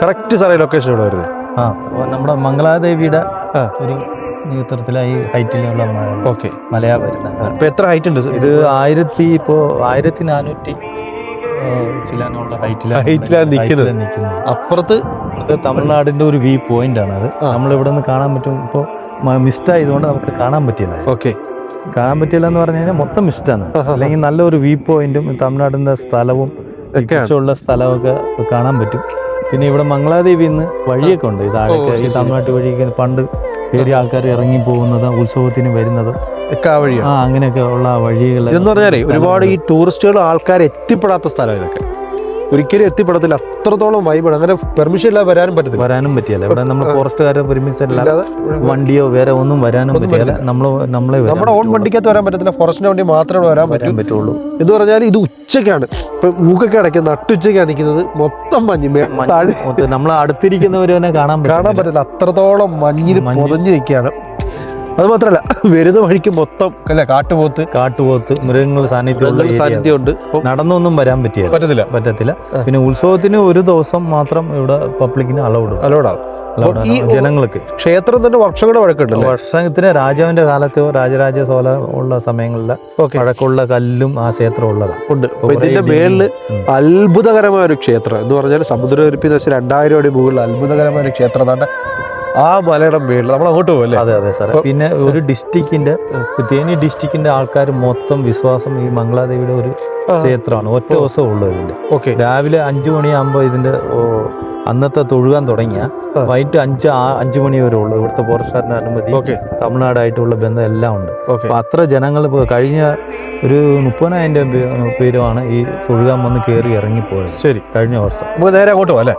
Correct സാറേ location ഇവിടെ വരുന്നത്? നമ്മുടെ മംഗളാദേവിയുടെ ഒരു നേതൃത്വത്തിലായി ഹൈറ്റിലുള്ള ഓക്കെ മലയാ വരുന്നത്. ഇപ്പൊ എത്ര ഹൈറ്റ് ഉണ്ട് ഇത് 1400 ചിലാനുള്ള ഹൈറ്റിലാണ് നിൽക്കുന്നത്. അപ്പുറത്ത് തമിഴ്നാടിന്റെ ഒരു വ്യൂ പോയിന്റ് ആണ് അത്. നമ്മളിവിടെ നിന്ന് കാണാൻ പറ്റും. ഇപ്പോൾ മിസ്റ്റ് ആയതുകൊണ്ട് നമുക്ക് കാണാൻ പറ്റില്ല. കാണാൻ പറ്റില്ല എന്ന് പറഞ്ഞു കഴിഞ്ഞാൽ മൊത്തം മിസ്റ്റാണ്. അല്ലെങ്കിൽ നല്ലൊരു വ്യൂ പോയിന്റും തമിഴ്നാടിന്റെ സ്ഥലവും ഉള്ള സ്ഥലമൊക്കെ കാണാൻ പറ്റും. പിന്നെ ഇവിടെ മംഗളാദേവി നിന്ന് വഴിയൊക്കെ ഉണ്ട്. ഇതാഴൊക്കെ ഈ തമിഴ്നാട്ട് വഴിയൊക്കെ പണ്ട് കയറിയ ആൾക്കാർ ഇറങ്ങി പോകുന്നത് ഉത്സവത്തിന് വരുന്നത് അങ്ങനെയൊക്കെ ഉള്ള വഴികൾ എന്ന് പറഞ്ഞാലേ ഒരുപാട് ഈ ടൂറിസ്റ്റുകൾ ആൾക്കാർ എത്തിപ്പെടാത്ത സ്ഥലം ഇതൊക്കെ. ഒരിക്കലും എത്തിപ്പെടത്തില്ല. അത്രത്തോളം വൈബാണ്. അങ്ങനെ പെർമിഷൻ ഇല്ലാതെ വരാനും പറ്റില്ല. ഇവിടെ നമ്മൾ ഫോറസ്റ്റുകാരുടെ പെർമിഷൻ ഇല്ലാതെ വണ്ടിയോ വേറെ ഒന്നും വരാനും പറ്റില്ല. നമ്മുടെ ഓൺ വണ്ടിക്കകത്ത് വരാൻ പറ്റത്തില്ല. ഫോറസ്റ്റിന്റെ വണ്ടി മാത്രമേ വരാൻ പറ്റുള്ളൂ. എന്ന് പറഞ്ഞാൽ ഇത് ഉച്ചക്കാണ്. ഇപ്പൊ മൂക്കൊക്കെ അടയ്ക്കുന്നത് നട്ടുച്ചയ്ക്കാണ് നിൽക്കുന്നത്. മൊത്തം മഞ്ഞ് നമ്മൾ അടുത്തിരിക്കുന്നവരെ കാണാൻ പറ്റില്ല. അത്രത്തോളം മഞ്ഞിൽ പൊതഞ്ഞു നിൽക്കുകയാണ്. അത് മാത്രമല്ല വരുന്ന വഴിക്ക് മൊത്തം കാട്ടുപോത്ത് മൃഗങ്ങളുടെ സാന്നിധ്യമുണ്ട്. നടന്നൊന്നും വരാൻ പറ്റത്തില്ല. പിന്നെ ഉത്സവത്തിന് ഒരു ദിവസം മാത്രം ഇവിടെ പബ്ലിക്കിന് അലൗഡാവും ജനങ്ങൾക്ക്. ക്ഷേത്രം തന്നെ വർഷങ്ങളുടെ വഴക്കുണ്ടല്ലോ. വർഷത്തിന് രാജാവിന്റെ കാലത്തോ രാജരാജ ചോല ഉള്ള സമയങ്ങളിൽ വഴക്കുള്ള കല്ലും ആ ക്ഷേത്രം ഉള്ളതാണ്. ഇതിന്റെ മേളില് അത്ഭുതകരമായ ഒരു ക്ഷേത്രം എന്ന് പറഞ്ഞാൽ സമുദ്രനിരപ്പിൽ 2000 അടി മുകളിൽ അത്ഭുതകരമായ ഒരു ക്ഷേത്രം. ആ മലയുടെ മേളിൽ നമ്മൾ അങ്ങോട്ട് പോകല്ലേ? അതെ സാറേ. പിന്നെ ഒരു തേനി ഡിസ്ട്രിക്റ്റിന്റെ ആൾക്കാർ മൊത്തം വിശ്വാസം ഈ മംഗളാദേവിയുടെ ഒരു ക്ഷേത്രമാണ്. ഒറ്റ ദിവസം ഉള്ളു ഇതിന്റെ. രാവിലെ 5 മണിയാകുമ്പോൾ ഇതിന്റെ അന്നത്തെ തൊഴുകാൻ തുടങ്ങിയ വൈകിട്ട് 5 മണി വരെ ഉള്ളു. ഇവിടുത്തെ ഫോറസ്റ്റുകാരൻ്റെ അനുമതി, തമിഴ്നാടായിട്ടുള്ള ബന്ധം എല്ലാം ഉണ്ട്. അപ്പൊ അത്ര ജനങ്ങൾ കഴിഞ്ഞ ഒരു 30,000 പേരുമാണ് ഈ തൊഴുകാൻ വന്ന് കയറി ഇറങ്ങിപ്പോയത്. ശരി, കഴിഞ്ഞ വർഷം. നേരെ അങ്ങോട്ട് പോകാം അല്ലേ?